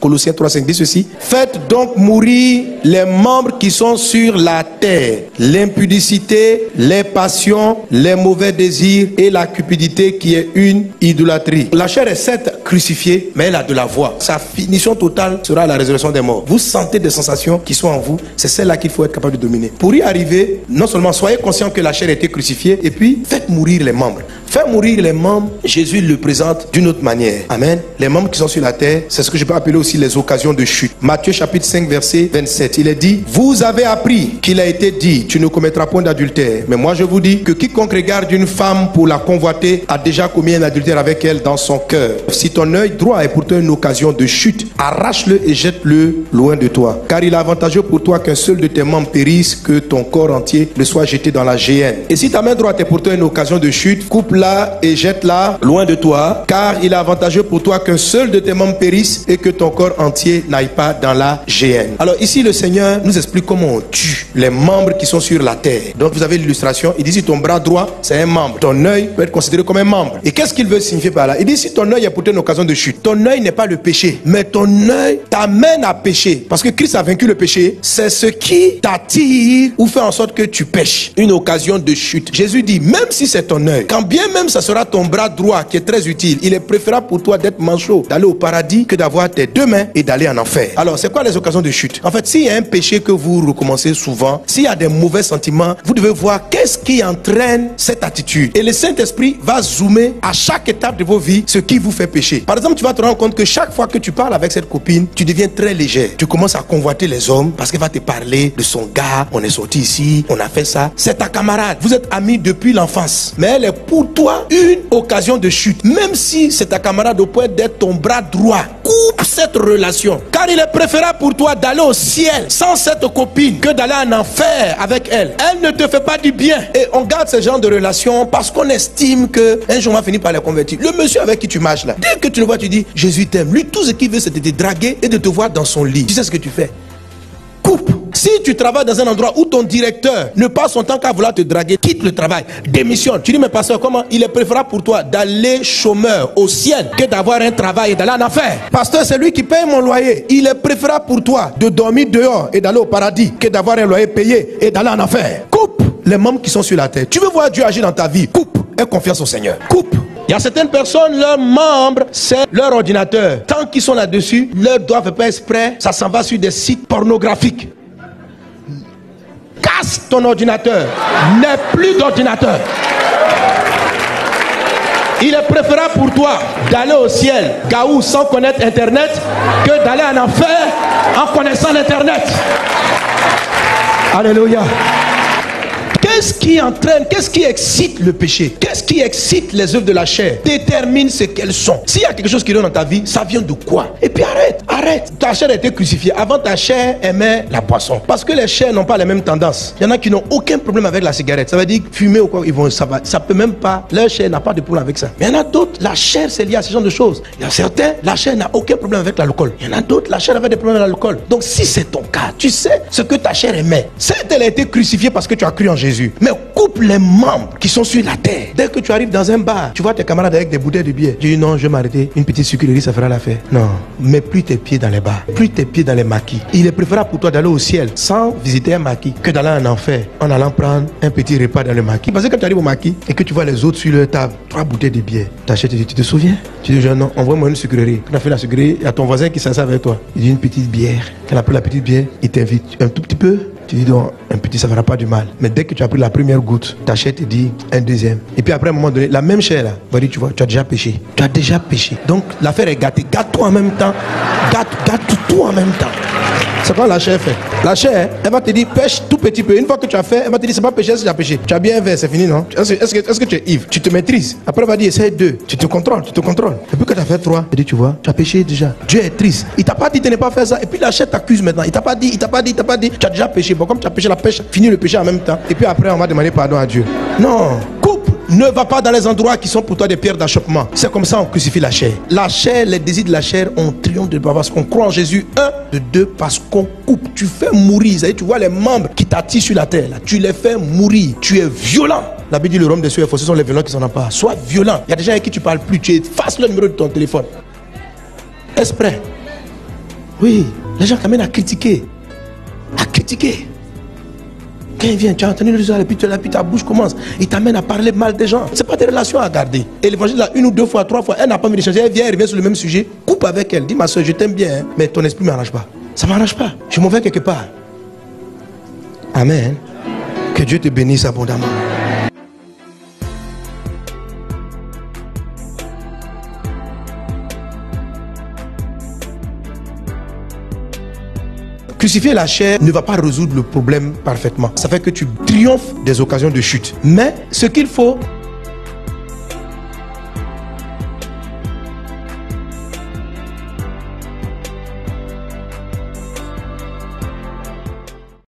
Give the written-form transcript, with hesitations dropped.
Colossiens 3,5 dit ceci. Faites donc mourir les membres qui sont sur la terre. L'impudicité, les passions, les mauvais désirs et la cupidité qui est une idolâtrie. La chair est certes crucifiée, mais elle a de la voix. Sa finition totale sera la résurrection des morts. Vous sentez des sensations qui sont en vous, c'est celle-là qu'il faut être capable de dominer. Pour y arriver, non seulement soyez conscient que la chair a été crucifiée, et puis faites mourir les membres. Faire mourir les membres, Jésus le présente d'une autre manière. Amen. Les membres qui sont sur la terre, c'est ce que je peux appeler aussi les occasions de chute. Matthieu chapitre 5 verset 27, il est dit, vous avez appris qu'il a été dit, tu ne commettras point d'adultère. Mais moi je vous dis que quiconque regarde une femme pour la convoiter a déjà commis un adultère avec elle dans son cœur. Si ton œil droit est pourtant une occasion de chute, arrache-le et jette-le loin de toi. Car il est avantageux pour toi qu'un seul de tes membres périsse, que ton corps entier ne soit jeté dans la géhenne. Et si ta main droite est pourtant une occasion de chute, coupe-la et jette-la loin de toi, car il est avantageux pour toi qu'un seul de tes membres périsse et que ton corps entier n'aille pas dans la géhenne. Alors ici le Seigneur nous explique comment on tue les membres qui sont sur la terre. Donc vous avez l'illustration, il dit si ton bras droit c'est un membre, ton œil peut être considéré comme un membre. Et qu'est-ce qu'il veut signifier par là? Il dit si ton œil est pourtant une occasion de chute, ton œil n'est pas le péché, mais ton œil t'amène à pécher. Parce que Christ a vaincu le péché, c'est ce qui t'attire ou fait en sorte que tu pêches. Une occasion de chute. Jésus dit même si c'est ton œil, quand bien même ça sera ton bras droit qui est très utile, il est préférable pour toi d'être manchot, d'aller au paradis que d'avoir tes deux mains et d'aller en enfer. Alors c'est quoi les occasions de chute? En fait, s'il y a un péché que vous recommencez souvent, s'il y a des mauvais sentiments, vous devez voir qu'est-ce qui entraîne cette attitude. Et le Saint-Esprit va zoomer à chaque étape de vos vies ce qui vous fait pécher. Par exemple, tu vas te rendre compte que chaque fois que tu parles avec cette copine, tu deviens très léger. Tu commences à convoiter les hommes parce qu'elle va te parler de son gars, on est sorti ici, on a fait ça. C'est ta camarade, vous êtes amis depuis l'enfance, mais elle est pour toi une occasion de chute. Même si c'est ta camarade au point d'être ton bras droit, coupe cette relation, car il est préférable pour toi d'aller au ciel sans cette copine que d'aller en enfer avec elle. Elle ne te fait pas du bien. Et on garde ce genre de relation parce qu'on estime que un jour on va finir par les convertir. Le monsieur avec qui tu marches là, dès que tu le vois, tu dis Jésus t'aime. Lui, tout ce qu'il veut c'est de te draguer et de te voir dans son lit. Tu sais ce que tu fais? Coupe. Si tu travailles dans un endroit où ton directeur ne passe son temps qu'à vouloir te draguer, quitte le travail, démissionne. Tu dis mais pasteur, comment? Il est préférable pour toi d'aller chômeur au ciel que d'avoir un travail et d'aller en enfer. Pasteur, c'est lui qui paye mon loyer. Il est préférable pour toi de dormir dehors et d'aller au paradis que d'avoir un loyer payé et d'aller en enfer. Coupe les membres qui sont sur la terre. Tu veux voir Dieu agir dans ta vie? Coupe. Aie confiance au Seigneur. Coupe. Il y a certaines personnes, leurs membres, c'est leur ordinateur. Tant qu'ils sont là-dessus, leurs doigts ne font pas exprès, ça s'en va sur des sites pornographiques. Casse ton ordinateur. N'aie plus d'ordinateur. Il est préférable pour toi d'aller au ciel, gaou, sans connaître Internet, que d'aller en enfer en connaissant l'Internet. Alléluia. Qu'est-ce qui entraîne, qu'est-ce qui excite le péché? Qu'est-ce qui excite les œuvres de la chair? Détermine ce qu'elles sont. S'il y a quelque chose qui est dans ta vie, ça vient de quoi? Et puis arrête. Ta chair a été crucifiée. Avant, ta chair aimait la boisson. Parce que les chairs n'ont pas les mêmes tendances. Il y en a qui n'ont aucun problème avec la cigarette. Ça veut dire fumer ou quoi, ça peut même pas. Leur chair n'a pas de problème avec ça. Mais il y en a d'autres, la chair c'est lié à ce genre de choses. Il y a certains, la chair n'a aucun problème avec l'alcool. Il y en a d'autres, la chair avait des problèmes avec l'alcool. Donc si c'est ton cas, tu sais ce que ta chair aimait. Certes, elle a été crucifiée parce que tu as cru en Jésus. Mais coupe les membres qui sont sur la terre. Dès que tu arrives dans un bar, tu vois tes camarades avec des bouteilles de bière. Tu dis non, je vais m'arrêter. Une petite sucrerie, ça fera l'affaire. Non, mets plus tes pieds dans les bars, plus tes pieds dans les maquis. Il est préférable pour toi d'aller au ciel sans visiter un maquis que d'aller en enfer en allant prendre un petit repas dans le maquis. Parce que quand tu arrives au maquis et que tu vois les autres sur leur table, 3 bouteilles de bière, t'achètes, tu te souviens? Tu dis non, envoie-moi une sucrerie. Quand tu as fait la sucrerie, il y a ton voisin qui s'assoit avec toi. Il dit une petite bière. Quand il a pris la petite bière, il t'invite un tout petit peu. Tu dis donc, un petit, ça ne fera pas du mal. Mais dès que tu as pris la première goutte, tu achètes et dis un deuxième. Et puis après, à un moment donné, la même chair là, va dire, tu vois, tu as déjà péché. Tu as déjà péché. Donc, l'affaire est gâtée. Gâte-toi en même temps. Gâte tout en même temps. C'est quoi la chair fait? La chair, elle va te dire, pêche tout petit peu. Une fois que tu as fait, elle va te dire, c'est pas péché, c'est déjà péché. Tu as bien un verre, c'est fini, non? Est-ce que tu es ivre? Tu te maîtrises. Après, elle va dire, essaye 2. Tu te contrôles. Et puis, quand tu as fait 3, elle dit, tu vois, tu as péché déjà. Dieu est triste. Il t'a pas dit de ne pas faire ça. Et puis, la chair t'accuse maintenant. Il t'a pas dit. Tu as déjà péché. Bon, comme tu as péché la pêche, finis le péché en même temps. Et puis après, on va demander pardon à Dieu. Non. Coupe. Ne va pas dans les endroits qui sont pour toi des pierres d'achoppement. C'est comme ça on crucifie la chair. La chair, les désirs de la chair, on triomphe de parce qu'on croit en Jésus. 1, de 2, parce qu'on coupe. Tu fais mourir. Tu vois les membres qui t'attirent sur la terre. Là. Tu les fais mourir. Tu es violent. La Bible dit le royaume des cieux et ce sont les violents qui s'en emparent. Sois violent. Il y a des gens avec qui tu parles plus. Tu effaces le numéro de ton téléphone. Est-ce prêt? Oui, les gens t'amènent à critiquer. À critiquer. Quand il vient, tu as entendu le jour, et puis ta bouche commence. Il t'amène à parler mal des gens. Ce n'est pas des relations à garder. Et l'évangile, là, 1 ou 2 fois, 3 fois, elle n'a pas envie de changer. Elle vient, elle revient sur le même sujet. Coupe avec elle. Dis, ma soeur, je t'aime bien, hein, mais ton esprit ne m'arrange pas. Ça ne m'arrange pas. Je suis mauvais quelque part. Amen. Que Dieu te bénisse abondamment. Crucifier la chair ne va pas résoudre le problème parfaitement. Ça fait que tu triomphes des occasions de chute. Mais ce qu'il faut,